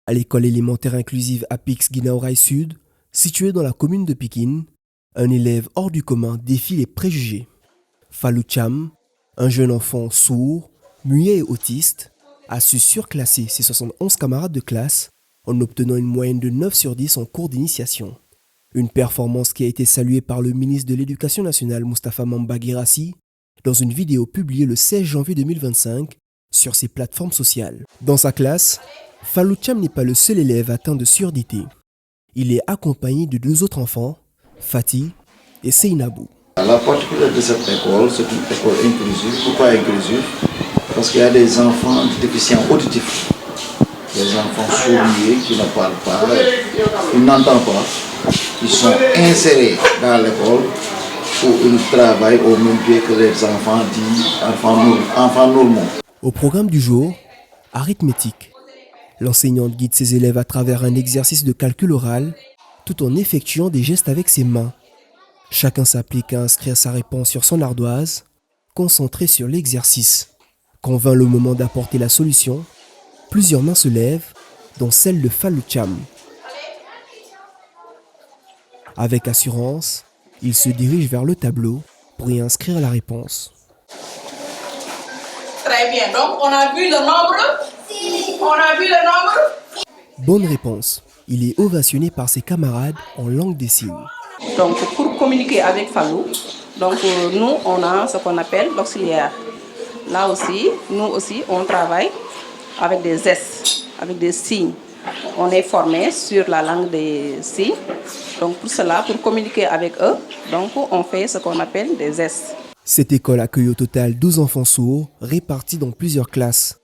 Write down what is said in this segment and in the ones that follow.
À l'école élémentaire inclusive Apix Guinaorai Sud, située dans la commune de Pikine, un élève hors du commun défie les préjugés. Fallou Cham, un jeune enfant sourd, muet et autiste, a su surclasser ses 71 camarades de classe en obtenant une moyenne de 9 sur 10 en cours d'initiation. Une performance qui a été saluée par le ministre de l'Éducation nationale Moustapha Mamba Guirassy dans une vidéo publiée le 16 janvier 2025 sur ses plateformes sociales. Dans sa classe, Fallou Cham n'est pas le seul élève atteint de surdité. Il est accompagné de 2 autres enfants, Fatih et Seynabou. La particularité de cette école, c'est une école inclusive. Pourquoi inclusive? Parce qu'il y a des enfants déficients auditifs, des enfants sourds-muets qui ne parlent pas, qui n'entendent pas, qui sont insérés dans l'école où ils travaillent au même pied que les enfants dits enfants normaux. Au programme du jour, arithmétique. L'enseignante guide ses élèves à travers un exercice de calcul oral, tout en effectuant des gestes avec ses mains. Chacun s'applique à inscrire sa réponse sur son ardoise, concentré sur l'exercice. Quand vint le moment d'apporter la solution, plusieurs mains se lèvent, dont celle de Fallou Cham. Avec assurance, il se dirige vers le tableau pour y inscrire la réponse. Très bien, donc on a vu le nombre. On a vu le nombre. Bonne réponse. Il est ovationné par ses camarades en langue des signes. Donc pour communiquer avec Fallou, donc nous on a ce qu'on appelle l'auxiliaire. Là aussi, nous aussi on travaille avec des gestes, avec des signes. On est formé sur la langue des signes. Donc pour cela, pour communiquer avec eux, donc on fait ce qu'on appelle des gestes. Cette école accueille au total 12 enfants sourds répartis dans plusieurs classes.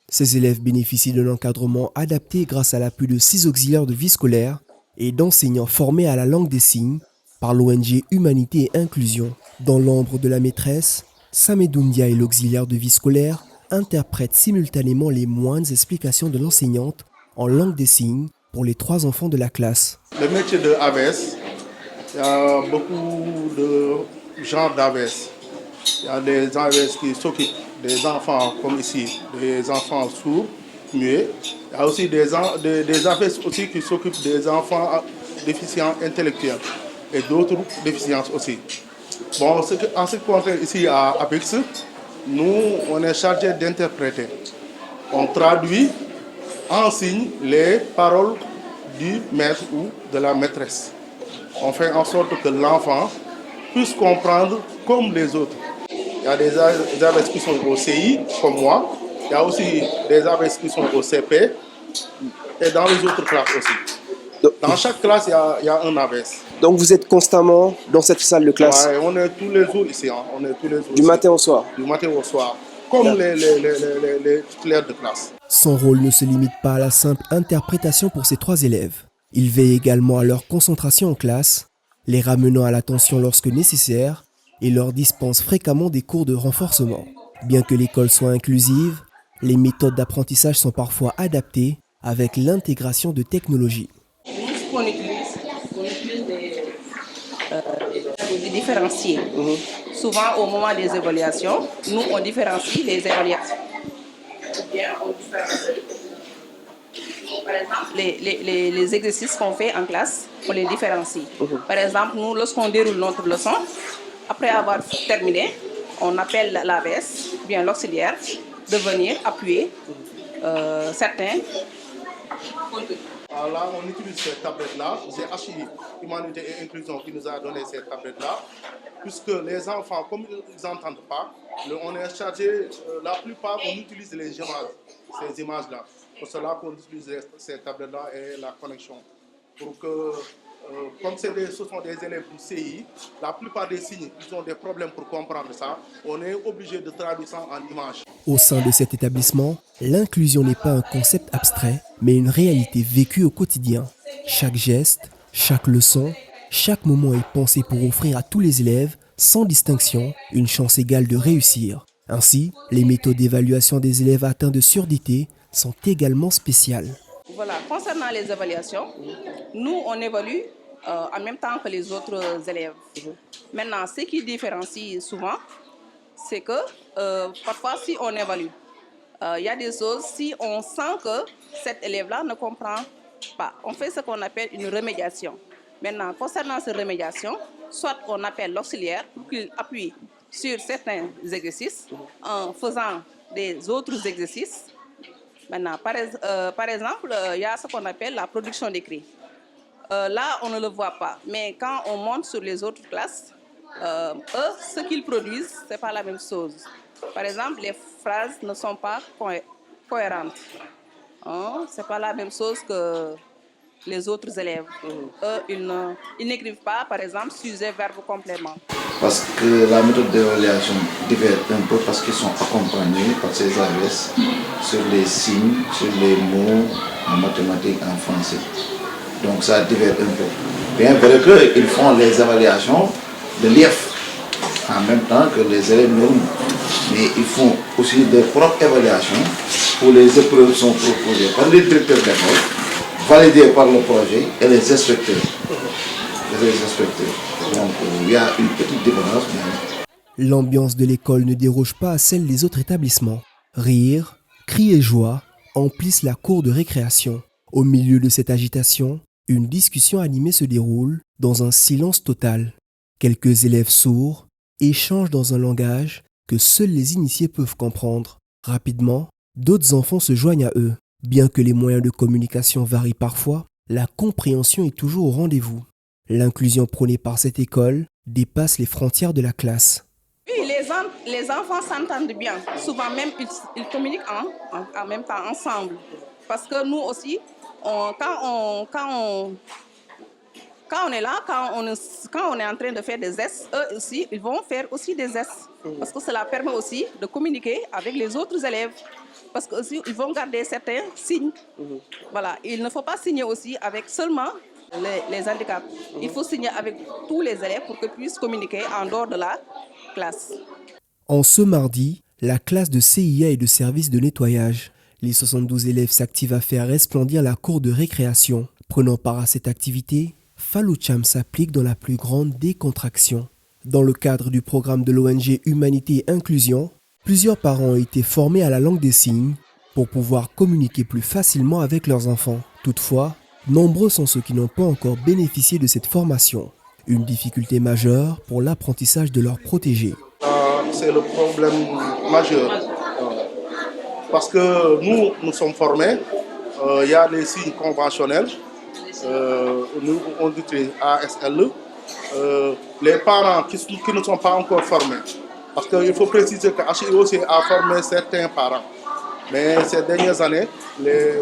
Ces élèves bénéficient d'un encadrement adapté grâce à l'appui de 6 auxiliaires de vie scolaire et d'enseignants formés à la langue des signes par l'ONG Humanité et Inclusion. Dans l'ombre de la maîtresse, Samedoundia et l'auxiliaire de vie scolaire interprètent simultanément les moindres explications de l'enseignante en langue des signes pour les 3 enfants de la classe. Le métier de AVS, il y a beaucoup de genres d'AVS. Il y a des AVS qui s'occupent des enfants comme ici, des enfants sourds, muets. Il y a aussi des AVS aussi qui s'occupent des enfants déficients intellectuels et d'autres déficiences aussi. Bon, en ce qui concerne ici à Apix, nous, on est chargé d'interpréter. On traduit en signe les paroles du maître ou de la maîtresse. On fait en sorte que l'enfant puisse comprendre comme les autres. Il y a des AVS qui sont au CI, comme moi. Il y a aussi des AVS qui sont au CP et dans les autres classes aussi. Dans chaque classe, il y a un AVS. Donc vous êtes constamment dans cette salle de classe? Ouais, on est tous les jours ici. Hein. On est tous les jours du matin au soir? Du matin au soir, comme les titulaires de classe. Son rôle ne se limite pas à la simple interprétation pour ses 3 élèves. Il veille également à leur concentration en classe, les ramenant à l'attention lorsque nécessaire et leur dispense fréquemment des cours de renforcement. Bien que l'école soit inclusive, les méthodes d'apprentissage sont parfois adaptées avec l'intégration de technologies. On utilise des différenciers. Souvent au moment des évaluations, nous on différencie les évaluations. Ou bien on différencie, par exemple, les exercices qu'on fait en classe, on les différencie. Par exemple, nous, lorsqu'on déroule notre leçon, après avoir terminé, on appelle l'AVS, bien l'auxiliaire, de venir appuyer certains contenus. Alors là, on utilise ces tablettes-là. C'est HI, Humanité et Inclusion, qui nous a donné ces tablettes-là. Puisque les enfants, comme ils n'entendent pas, on est chargé, la plupart, on utilise les images, ces images-là. Pour cela qu'on utilise ces tablettes-là et la connexion. Pour que, comme ce sont des élèves du CI, la plupart des signes, ils ont des problèmes pour comprendre ça. On est obligé de traduire ça en images. Au sein de cet établissement, l'inclusion n'est pas un concept abstrait, mais une réalité vécue au quotidien. Chaque geste, chaque leçon, chaque moment est pensé pour offrir à tous les élèves, sans distinction, une chance égale de réussir. Ainsi, les méthodes d'évaluation des élèves atteints de surdité sont également spéciales. Voilà, concernant les évaluations, nous on évalue en même temps que les autres élèves. Maintenant, ce qui différencie souvent, c'est que parfois si on évalue il y a des choses, si on sent que cet élève-là ne comprend pas, on fait ce qu'on appelle une remédiation. Maintenant, concernant cette remédiation, soit on appelle l'auxiliaire pour qu'il appuie sur certains exercices en faisant des autres exercices. Maintenant, par exemple, il y a ce qu'on appelle la production d'écrit. Là, on ne le voit pas, mais quand on monte sur les autres classes, eux, ce qu'ils produisent, ce n'est pas la même chose. Par exemple, les phrases ne sont pas cohérentes. Hein? Ce n'est pas la même chose que les autres élèves. Eux, ils n'écrivent pas, par exemple, sujet, verbe, complément. Parce que la méthode d'évaluation diffère un peu parce qu'ils sont accompagnés par ces AVS sur les signes, sur les mots en mathématiques, en français. Donc ça diffère un peu. Bien vrai qu'ils font les évaluations de l'IEF en même temps que les élèves normaux. Mais ils font aussi des propres évaluations où les épreuves sont proposées par les directeurs d'école, validées par le projet et les inspecteurs. Donc il y a une petite différence. L'ambiance de l'école ne déroge pas à celle des autres établissements. Rire, cris et joie emplissent la cour de récréation. Au milieu de cette agitation, une discussion animée se déroule dans un silence total. Quelques élèves sourds échangent dans un langage que seuls les initiés peuvent comprendre. Rapidement, d'autres enfants se joignent à eux. Bien que les moyens de communication varient parfois, la compréhension est toujours au rendez-vous. L'inclusion prônée par cette école dépasse les frontières de la classe. Oui, les enfants s'entendent bien. Souvent même, ils communiquent en même temps ensemble. Parce que nous aussi, quand on est là, quand on est en train de faire des S, eux aussi, ils vont faire aussi des S. Parce que cela permet aussi de communiquer avec les autres élèves. Parce qu'ils vont garder certains signes. Voilà. Il ne faut pas signer aussi avec seulement les handicaps. Il faut signer avec tous les élèves pour qu'ils puissent communiquer en dehors de la classe. En ce mardi, la classe de CIA et de service de nettoyage. Les 72 élèves s'activent à faire resplendir la cour de récréation. Prenant part à cette activité, Fallou Thiam s'applique dans la plus grande décontraction. Dans le cadre du programme de l'ONG Humanité et Inclusion, plusieurs parents ont été formés à la langue des signes pour pouvoir communiquer plus facilement avec leurs enfants. Toutefois, nombreux sont ceux qui n'ont pas encore bénéficié de cette formation. Une difficulté majeure pour l'apprentissage de leurs protégés. C'est le problème majeur. Parce que nous sommes formés, il y a les signes conventionnels, nous on utilise ASL, les parents qui ne sont pas encore formés. Parce qu'il faut préciser que HIO a formé certains parents. Mais ces dernières années,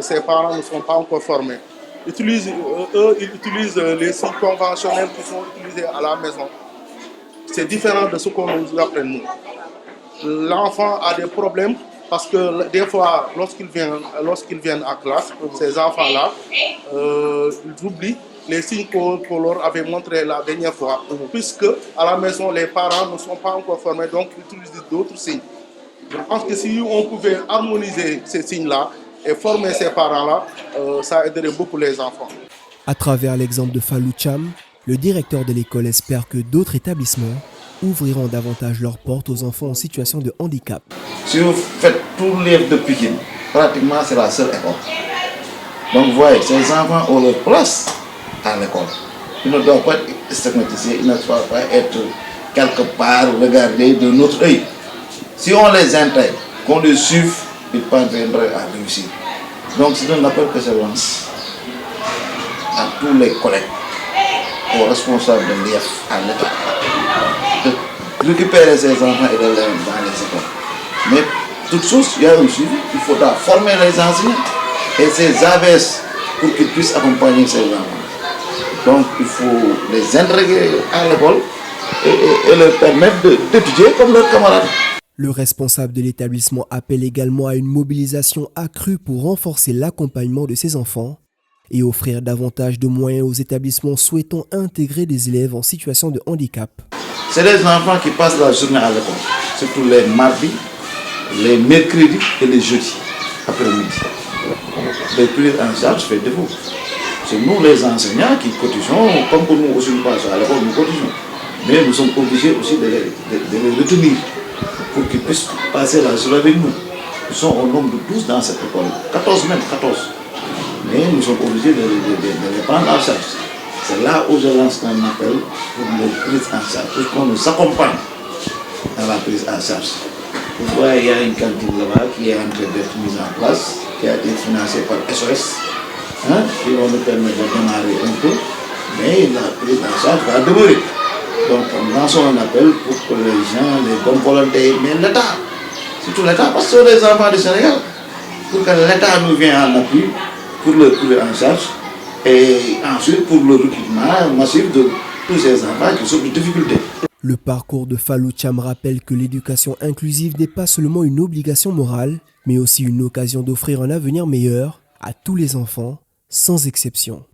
ces parents ne sont pas encore formés. Ils utilisent les signes conventionnels qui sont utilisés à la maison. C'est différent de ce qu'on nous apprend nous. L'enfant a des problèmes parce que des fois, lorsqu'ils viennent à classe, ces enfants-là, ils oublient les signes qu'on leur avait montrés la dernière fois. Puisque à la maison, les parents ne sont pas encore formés, donc ils utilisent d'autres signes. Je pense que si on pouvait harmoniser ces signes-là et former ces parents-là, ça aiderait beaucoup les enfants. À travers l'exemple de Fallou Thiam, le directeur de l'école espère que d'autres établissements ouvriront davantage leurs portes aux enfants en situation de handicap. Si vous faites tout l'élève de Pikine, pratiquement c'est la seule école. Donc vous voyez, ces enfants ont leur place à l'école. Ils ne doivent pas être stigmatisés, ils ne doivent pas être quelque part regardés de notre œil. Si on les intègre, qu'on les suive, ils parviendraient à réussir. Donc c'est un appel que je lance à tous les collègues, aux responsables de l'IEF, à l'État, de récupérer ces enfants et de les mettre dans les écoles. Mais toute chose, il y a un suivi, il faudra former les enseignants et ces AVS pour qu'ils puissent accompagner ces enfants. Donc il faut les intégrer à l'école et leur permettre d'étudier comme leurs camarades. Le responsable de l'établissement appelle également à une mobilisation accrue pour renforcer l'accompagnement de ces enfants et offrir davantage de moyens aux établissements souhaitant intégrer des élèves en situation de handicap. C'est des enfants qui passent la journée à l'école, surtout les mardis, les mercredis et les jeudis après-midi. Les prises en charge fait défaut. C'est nous les enseignants qui cotisons, comme pour nous aussi nous passons à l'école, nous cotisons. Mais nous sommes obligés aussi de les retenir pour qu'ils puissent passer la journée avec nous. Ils sont au nombre de 12 dans cette école. 14 même, 14. Mais nous sommes obligés de les prendre en charge. C'est là où je lance un appel pour les prises en charge, pour qu'on nous accompagne dans la prise en charge. Vous voyez, il y a une cantine là-bas qui est en train d'être mise en place, qui a été financée par SOS, qui va nous permettre de démarrer un peu, mais la prise en charge va demeurer. Donc, nous lançons un appel pour que les gens, les bonnes volontés, mais l'État, surtout l'État, parce que ce sont les enfants du Sénégal, pour que l'État nous vienne en appui pour le prise en charge et ensuite pour le recrutement massif de tous ces enfants qui sont de difficultés. Le parcours de Fallou Thiam rappelle que l'éducation inclusive n'est pas seulement une obligation morale, mais aussi une occasion d'offrir un avenir meilleur à tous les enfants, sans exception.